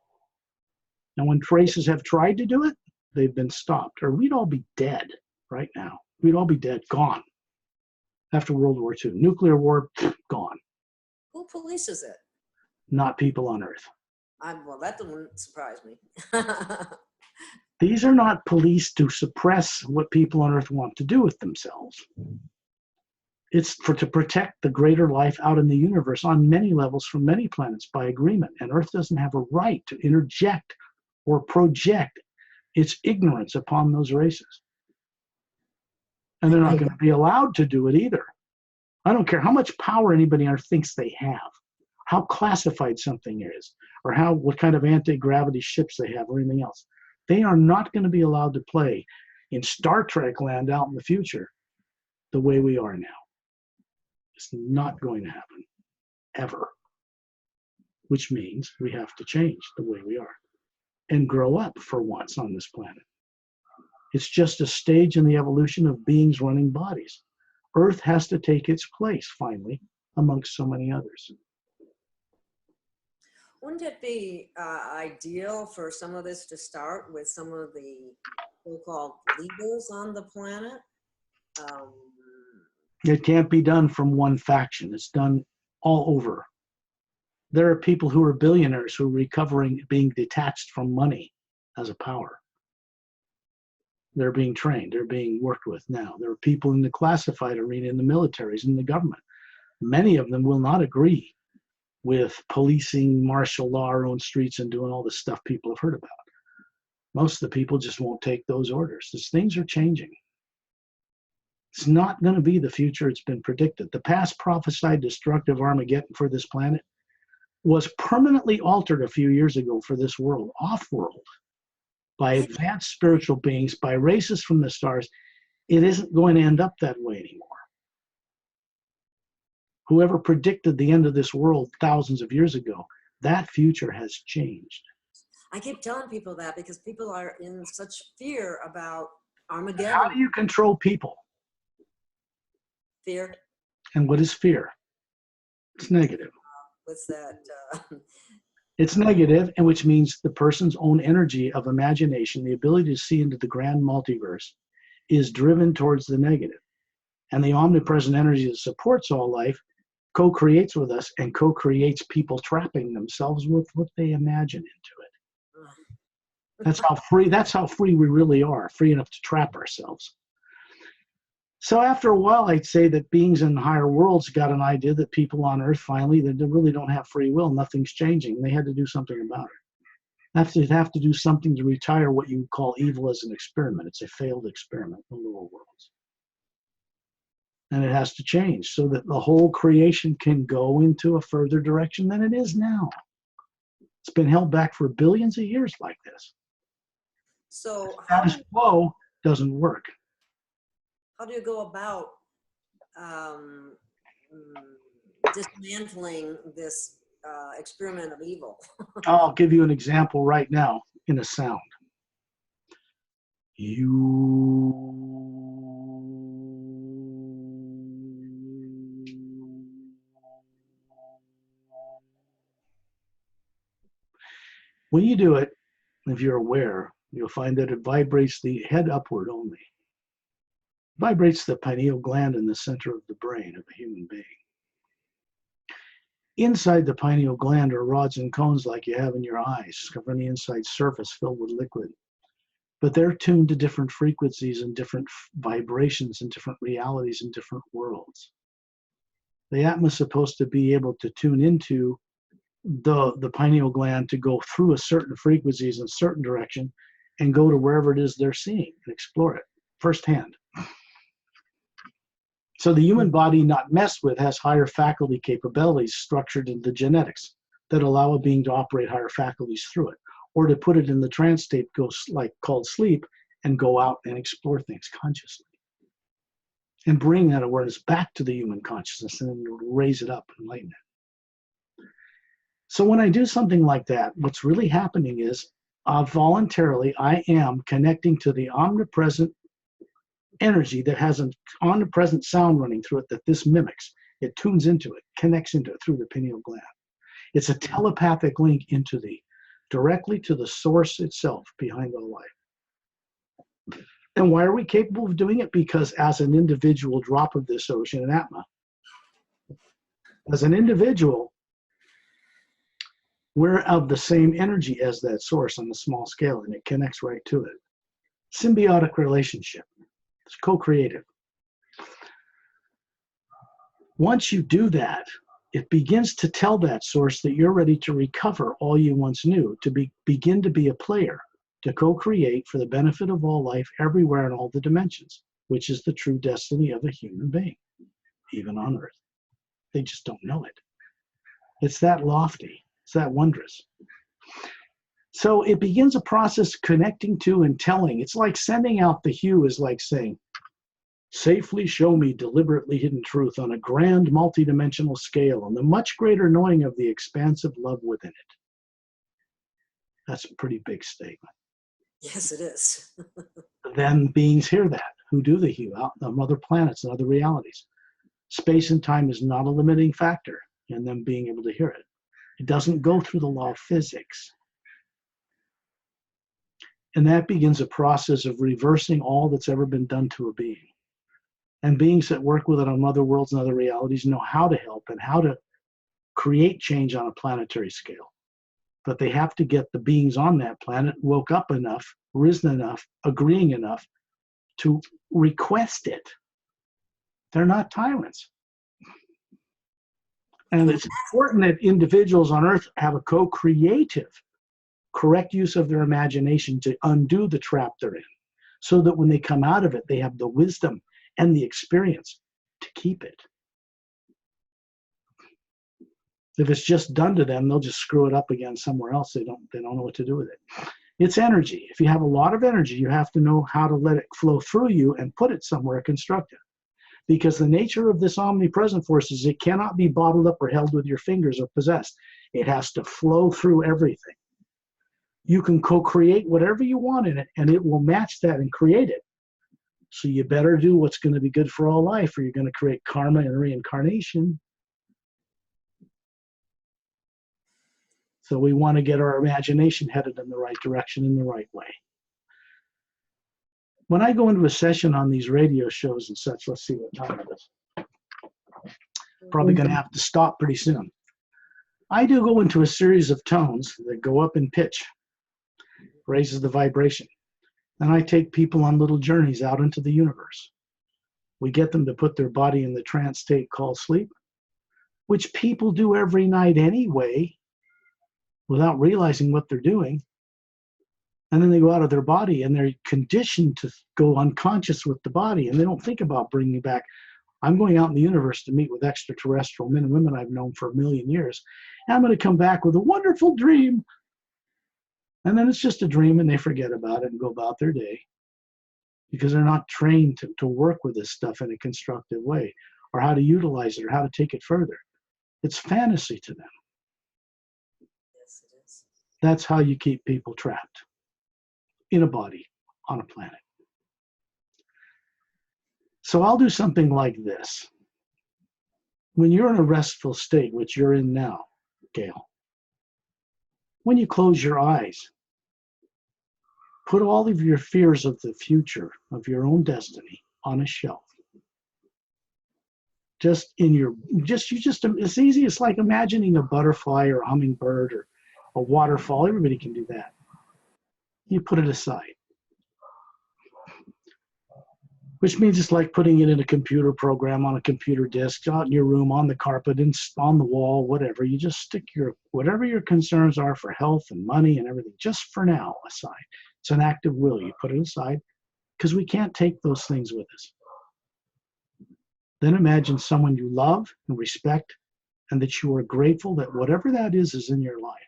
And when races have tried to do it, they've been stopped, or we'd all be dead right now. We'd all be dead, gone. After World War II, nuclear war, gone. Who polices it? Not people on Earth. Well, that doesn't surprise me. These are not policed to suppress what people on Earth want to do with themselves. It's to protect the greater life out in the universe on many levels from many planets by agreement. And Earth doesn't have a right to interject or project its ignorance upon those races. And they're not going to be allowed to do it either. I don't care how much power anybody on Earth thinks they have, how classified something is, or what kind of anti-gravity ships they have or anything else. They are not going to be allowed to play in Star Trek land out in the future the way we are now. It's not going to happen, ever. Which means we have to change the way we are and grow up for once on this planet. It's just a stage in the evolution of beings running bodies. Earth has to take its place, finally, amongst so many others. Wouldn't it be ideal for some of this to start with some of the so-called leaders on the planet? It can't be done from one faction. It's done all over. There are people who are billionaires who are recovering being detached from money as a power. They're being trained. They're being worked with now. There are people in the classified arena, in the militaries, in the government. Many of them will not agree with policing, martial law, our own streets, and doing all the stuff people have heard about. Most of the people just won't take those orders. These things are changing. It's not going to be the future it's been predicted. The past prophesied destructive Armageddon for this planet was permanently altered a few years ago for this world, off-world, by advanced spiritual beings, by races from the stars. It isn't going to end up that way anymore. Whoever predicted the end of this world thousands of years ago, that future has changed. I keep telling people that because people are in such fear about Armageddon. How do you control people? Fear. And what is fear? It's negative. What's that? It's negative, and which means the person's own energy of imagination, the ability to see into the grand multiverse, is driven towards the negative. And the omnipresent energy that supports all life co-creates with us and co-creates people trapping themselves with what they imagine into it. That's how free we really are, free enough to trap ourselves. So after a while, I'd say that beings in higher worlds got an idea that people on Earth finally, they really don't have free will. Nothing's changing. They had to do something about it. They have to do something to retire what you call evil as an experiment. It's a failed experiment in the lower worlds. And it has to change so that the whole creation can go into a further direction than it is now. It's been held back for billions of years like this. So Status quo doesn't work. how do you go about dismantling this experiment of evil? I'll give you an example right now in a sound. When you do it, if you're aware, you'll find that it vibrates the head upward only. It vibrates the pineal gland in the center of the brain of a human being. Inside the pineal gland are rods and cones like you have in your eyes, covering the inside surface filled with liquid. But they're tuned to different frequencies and different vibrations and different realities and different worlds. The atma is supposed to be able to tune into the pineal gland to go through a certain frequencies in a certain direction and go to wherever it is they're seeing and explore it firsthand. So the human body, not messed with, has higher faculty capabilities structured in the genetics that allow a being to operate higher faculties through it, or to put it in the trance state called sleep and go out and explore things consciously and bring that awareness back to the human consciousness and then raise it up and enlighten it. So when I do something like that, what's really happening is voluntarily I am connecting to the omnipresent energy that has an omnipresent sound running through it that this mimics. It tunes into it, connects into it through the pineal gland. It's a telepathic link directly to the source itself behind all life. And why are we capable of doing it? Because as an individual drop of this ocean and Atma, as an individual, we're of the same energy as that source on a small scale, and it connects right to it. Symbiotic relationship. It's co-creative. Once you do that, it begins to tell that source that you're ready to recover all you once knew, to begin to be a player, to co-create for the benefit of all life everywhere in all the dimensions, which is the true destiny of a human being, even on Earth. They just don't know it. It's that lofty. It's that wondrous. So it begins a process connecting to and telling. It's like sending out the hue is like saying, safely show me deliberately hidden truth on a grand multidimensional scale and the much greater knowing of the expansive love within it. That's a pretty big statement. Yes, it is. Then beings hear that, who do the hue out on other planets and other realities. Space and time is not a limiting factor in them being able to hear it. It doesn't go through the law of physics. And that begins a process of reversing all that's ever been done to a being. And beings that work with it on other worlds and other realities know how to help and how to create change on a planetary scale. But they have to get the beings on that planet woke up enough, risen enough, agreeing enough to request it. They're not tyrants. And it's important that individuals on Earth have a co-creative, correct use of their imagination to undo the trap they're in, so that when they come out of it, they have the wisdom and the experience to keep it. If it's just done to them, they'll just screw it up again somewhere else. They don't know what to do with it. It's energy. If you have a lot of energy, you have to know how to let it flow through you and put it somewhere constructive. Because the nature of this omnipresent force is it cannot be bottled up or held with your fingers or possessed. It has to flow through everything. You can co-create whatever you want in it, and it will match that and create it. So you better do what's going to be good for all life, or you're going to create karma and reincarnation. So we want to get our imagination headed in the right direction in the right way. When I go into a session on these radio shows and such, let's see what time it is. Probably going to have to stop pretty soon. I do go into a series of tones that go up in pitch, raises the vibration. And I take people on little journeys out into the universe. We get them to put their body in the trance state called sleep, which people do every night anyway, without realizing what they're doing. And then they go out of their body and they're conditioned to go unconscious with the body, and they don't think about bringing back. I'm going out in the universe to meet with extraterrestrial men and women I've known for 1,000,000 years. And I'm going to come back with a wonderful dream. And then it's just a dream and they forget about it and go about their day because they're not trained to work with this stuff in a constructive way, or how to utilize it, or how to take it further. It's fantasy to them. Yes, it is. That's how you keep people trapped in a body on a planet. So I'll do something like this. When you're in a restful state, which you're in now, Gail, when you close your eyes, put all of your fears of the future, of your own destiny, on a shelf. Just in your, it's easy. It's like imagining a butterfly or a hummingbird or a waterfall. Everybody can do that. You put it aside. Which means it's like putting it in a computer program, on a computer disk, out in your room, on the carpet, on the wall, whatever. You just stick whatever your concerns are for health and money and everything, just for now, aside. It's an act of will. You put it aside because we can't take those things with us. Then imagine someone you love and respect, and that you are grateful that whatever that is in your life.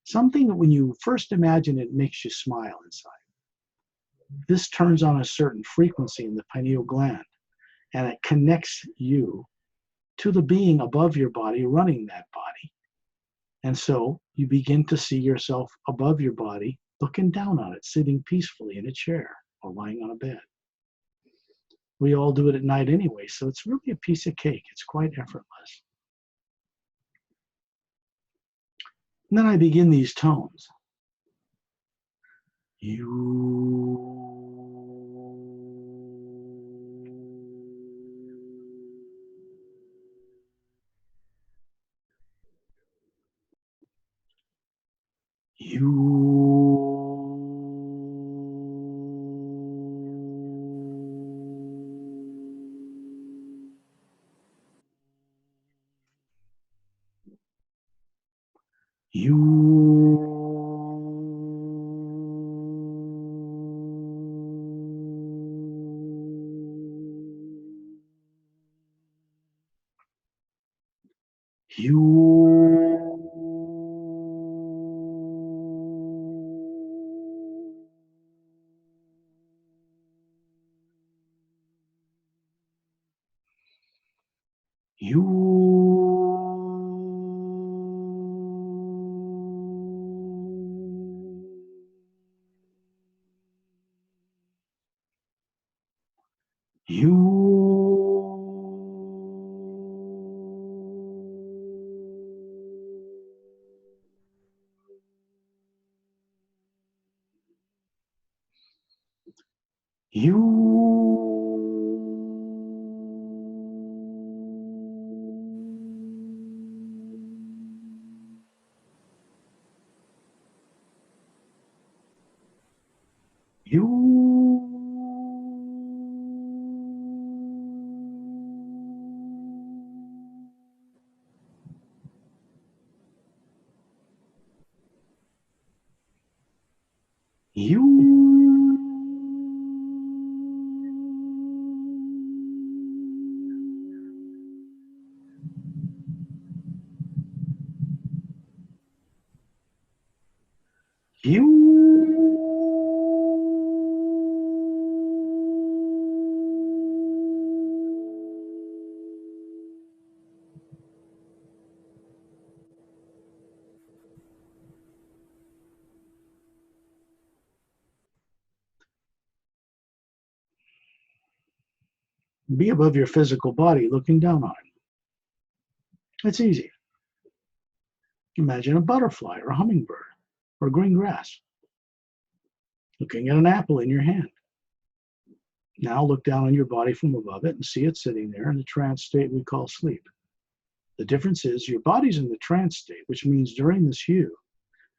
Something that when you first imagine it makes you smile inside. This turns on a certain frequency in the pineal gland, and it connects you to the being above your body running that body. And so you begin to see yourself above your body, looking down on it, sitting peacefully in a chair or lying on a bed. We all do it at night anyway, so it's really a piece of cake. It's quite effortless. And then I begin these tones. Be above your physical body, looking down on it. It's easy. Imagine a butterfly or a hummingbird or green grass, looking at an apple in your hand. Now look down on your body from above it and see it sitting there in the trance state we call sleep. The difference is your body's in the trance state, which means during this hue,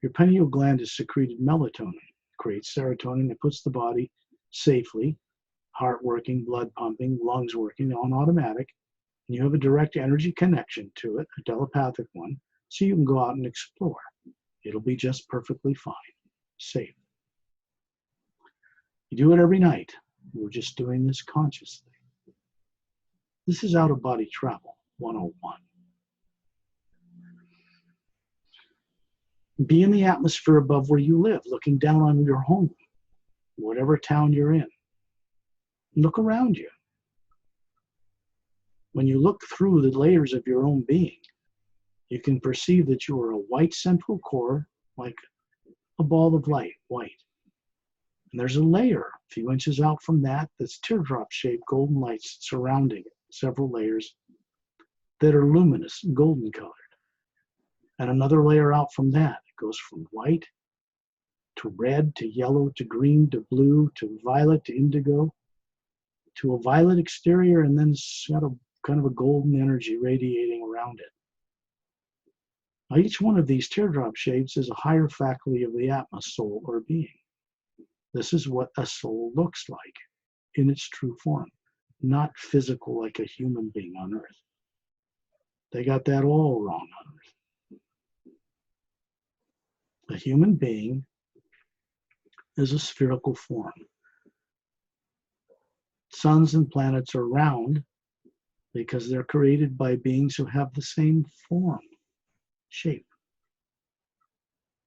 your pineal gland has secreted melatonin, creates serotonin that puts the body safely, heart working, blood pumping, lungs working on automatic, and you have a direct energy connection to it, a telepathic one, so you can go out and explore. It'll be just perfectly fine, safe. You do it every night. We're just doing this consciously. This is out-of-body travel 101. Be in the atmosphere above where you live, looking down on your home, whatever town you're in. Look around you. When you look through the layers of your own being, you can perceive that you are a white central core, like a ball of light, white. And there's a layer a few inches out from that that's teardrop-shaped golden lights surrounding it, several layers that are luminous, golden colored. And another layer out from that. It goes from white to red to yellow to green to blue to violet to indigo to a violet exterior, and then it's got a kind of a golden energy radiating around it. Now, each one of these teardrop shapes is a higher faculty of the Atma, soul, or being. This is what a soul looks like in its true form, not physical like a human being on Earth. They got that all wrong on Earth. A human being is a spherical form. Suns and planets are round because they're created by beings who have the same form, shape.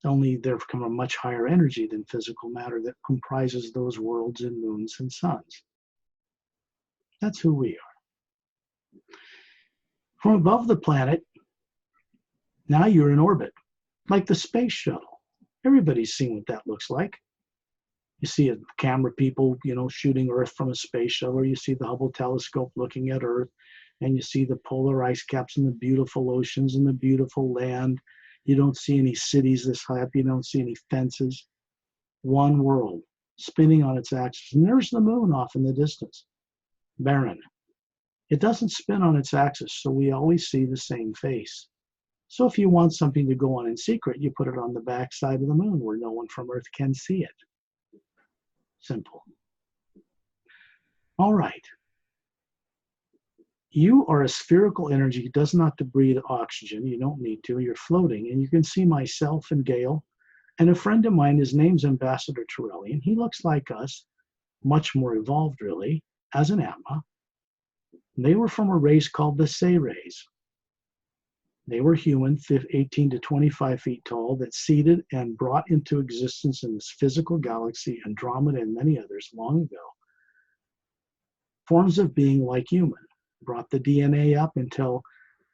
Only they're from a much higher energy than physical matter that comprises those worlds and moons and suns. That's who we are. From above the planet, now you're in orbit, like the space shuttle. Everybody's seen what that looks like. You see a camera people, shooting Earth from a space shuttle, or you see the Hubble telescope looking at Earth, and you see the polar ice caps and the beautiful oceans and the beautiful land. You don't see any cities this high up. You don't see any fences. One world spinning on its axis. And there's the moon off in the distance, barren. It doesn't spin on its axis, so we always see the same face. So if you want something to go on in secret, you put it on the back side of the moon where no one from Earth can see it. Simple. All right. You are a spherical energy. It does not to breathe oxygen. You don't need to. You're floating. And you can see myself and Gail and a friend of mine. His name's Ambassador Torellian. He looks like us, much more evolved, really, as an Atma. They were from a race called the Say race. They were human, 18 to 25 feet tall, that seeded and brought into existence in this physical galaxy, Andromeda and many others long ago, forms of being like human. Brought the DNA up until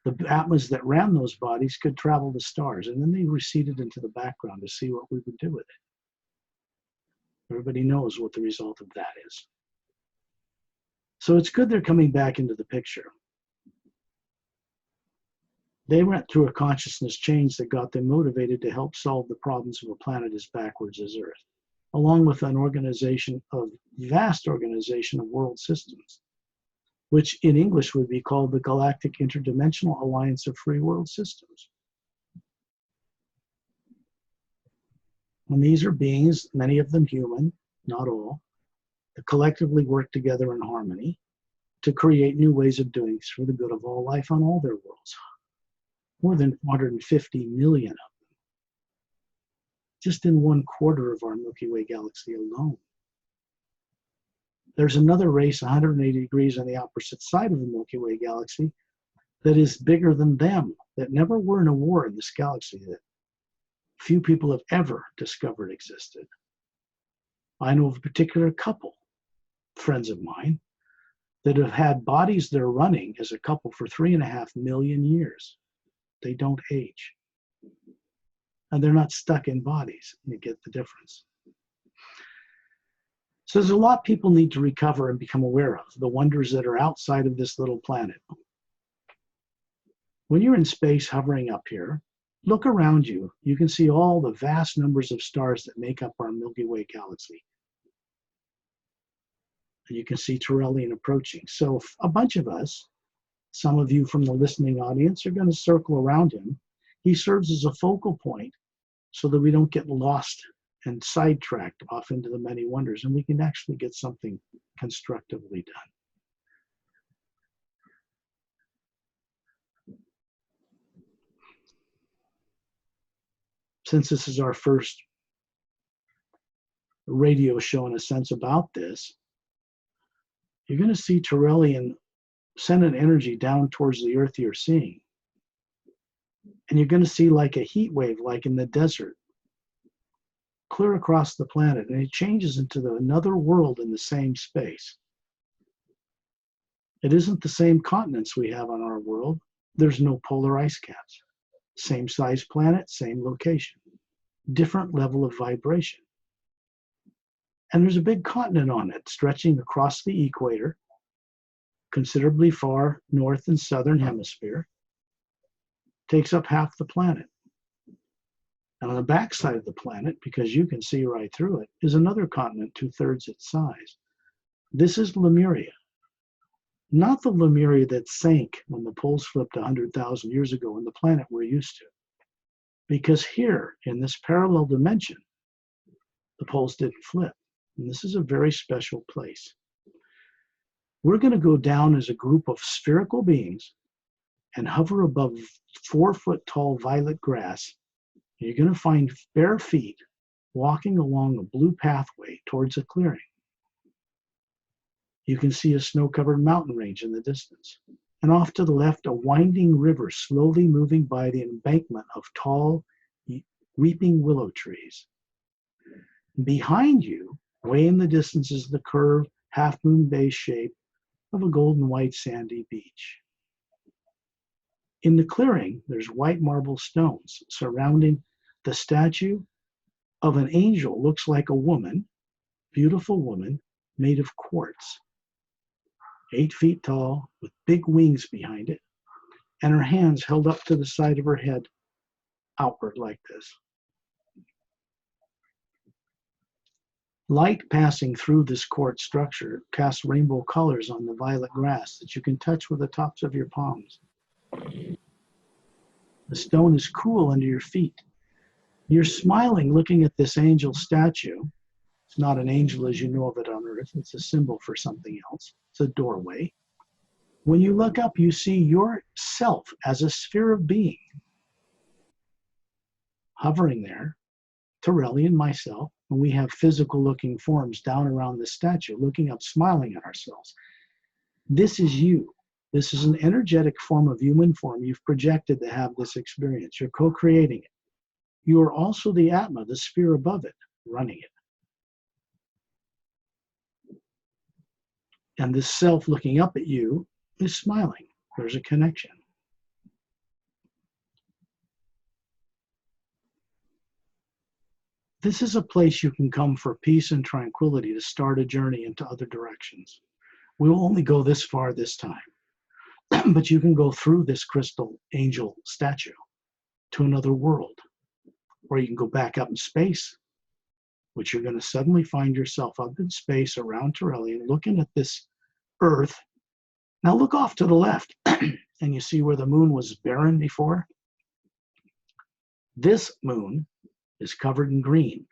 the Atmas that ran those bodies could travel to stars, and then they receded into the background to see what we would do with it. Everybody knows what the result of that is. So it's good they're coming back into the picture. They went through a consciousness change that got them motivated to help solve the problems of a planet as backwards as Earth, along with an vast organization of world systems, which in English would be called the Galactic Interdimensional Alliance of Free World Systems. And these are beings, many of them human, not all, that collectively work together in harmony to create new ways of doing things for the good of all life on all their worlds. More than 450 million of them, just in 1/4 of our Milky Way galaxy alone. There's another race 180 degrees on the opposite side of the Milky Way galaxy that is bigger than them, that never were in a war in this galaxy, that few people have ever discovered existed. I know of a particular couple, friends of mine, that have had bodies they're running as a couple for 3.5 million years. They don't age. And they're not stuck in bodies. You get the difference. So there's a lot people need to recover and become aware of, the wonders that are outside of this little planet. When you're in space hovering up here, look around you. You can see all the vast numbers of stars that make up our Milky Way galaxy. And you can see Turelian approaching. So a bunch of us, some of you from the listening audience, are going to circle around him. He serves as a focal point so that we don't get lost and sidetracked off into the many wonders, and we can actually get something constructively done. Since this is our first radio show in a sense about this, you're going to see Turelian send an energy down towards the earth you're seeing. And you're going to see like a heat wave, like in the desert, clear across the planet, and it changes into another world in the same space. It isn't the same continents we have on our world. There's no polar ice caps. Same size planet, same location, different level of vibration. And there's a big continent on it, stretching across the equator, considerably far north and southern hemisphere, takes up half the planet. And on the backside of the planet, because you can see right through it, is another continent 2/3 its size. This is Lemriel. Not the Lemriel that sank when the poles flipped 100,000 years ago on the planet we're used to. Because here, in this parallel dimension, the poles didn't flip. And this is a very special place. We're going to go down as a group of spherical beings and hover above 4-foot tall violet grass. And you're going to find bare feet walking along a blue pathway towards a clearing. You can see a snow-covered mountain range in the distance. And off to the left, a winding river slowly moving by the embankment of tall, weeping willow trees. Behind you, way in the distance, is the curved, half-moon base shape of a golden white sandy beach. In the clearing, there's white marble stones surrounding the statue of an angel. Looks like a woman, beautiful woman, made of quartz. 8 feet tall, with big wings behind it, and her hands held up to the side of her head, outward like this. Light passing through this quartz structure casts rainbow colors on the violet grass that you can touch with the tops of your palms. The stone is cool under your feet. You're smiling looking at this angel statue. It's not an angel as you know of it on earth. It's a symbol for something else. It's a doorway. When you look up, you see yourself as a sphere of being hovering there, Turelian, myself, and we have physical looking forms down around the statue, looking up, smiling at ourselves. This is you. This is an energetic form of human form you've projected to have this experience. You're co-creating it. You are also the Atma, the sphere above it, running it. And this self looking up at you is smiling. There's a connection. This is a place you can come for peace and tranquility to start a journey into other directions. We will only go this far this time, but you can go through this crystal angel statue to another world, or you can go back up in space, which you're going to suddenly find yourself up in space around Turelian, looking at this Earth. Now look off to the left, and you see where the moon was barren before? This moon is covered in green,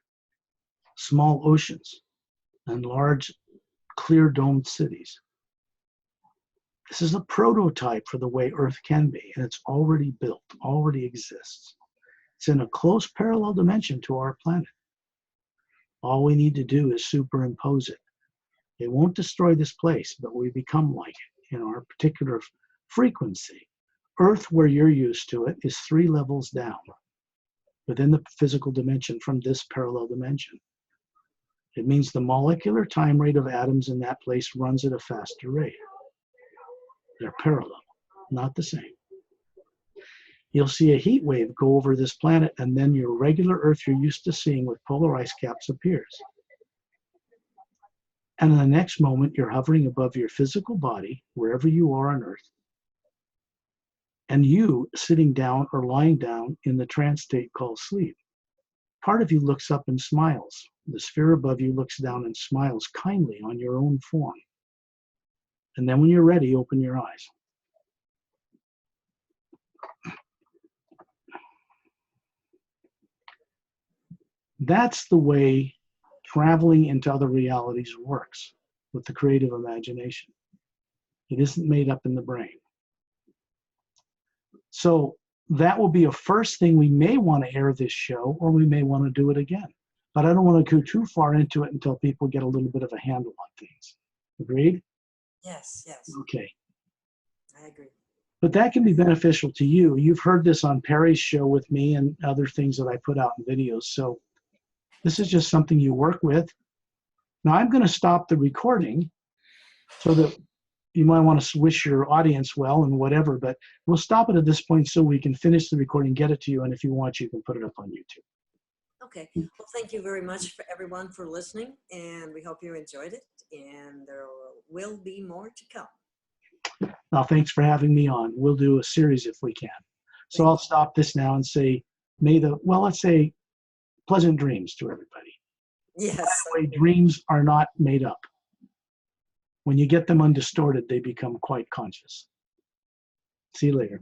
small oceans, and large, clear domed cities. This is a prototype for the way Earth can be, and it's already built, already exists. It's in a close parallel dimension to our planet. All we need to do is superimpose it. It won't destroy this place, but we become like it in our particular frequency. Earth, where you're used to it, is 3 levels down within the physical dimension from this parallel dimension. It means the molecular time rate of atoms in that place runs at a faster rate. They're parallel, not the same. You'll see a heat wave go over this planet, and then your regular Earth you're used to seeing with polar ice caps appears. And in the next moment, you're hovering above your physical body, wherever you are on earth, and you sitting down or lying down in the trance state called sleep. Part of you looks up and smiles. The sphere above you looks down and smiles kindly on your own form. And then when you're ready, open your eyes. That's the way traveling into other realities works with the creative imagination. It isn't made up in the brain. So that will be a first thing. We may want to air this show, or we may want to do it again. But I don't want to go too far into it until people get a little bit of a handle on things. Agreed? Yes, yes, Okay. I agree. But that can be beneficial to you. You've heard this on Perry's show with me and other things that I put out in videos. So this is just something you work with. Now I'm going to stop the recording so that you might want to wish your audience well and whatever, but we'll stop it at this point so we can finish the recording, get it to you, and if you want, you can put it up on YouTube. Okay. Well, thank you very much for everyone for listening, and we hope you enjoyed it, and there will be more to come. Now, thanks for having me on. We'll do a series if we can. So I'll stop this now and say, let's say pleasant dreams to everybody. Yes. By the way, dreams are not made up. When you get them undistorted, they become quite conscious. See you later.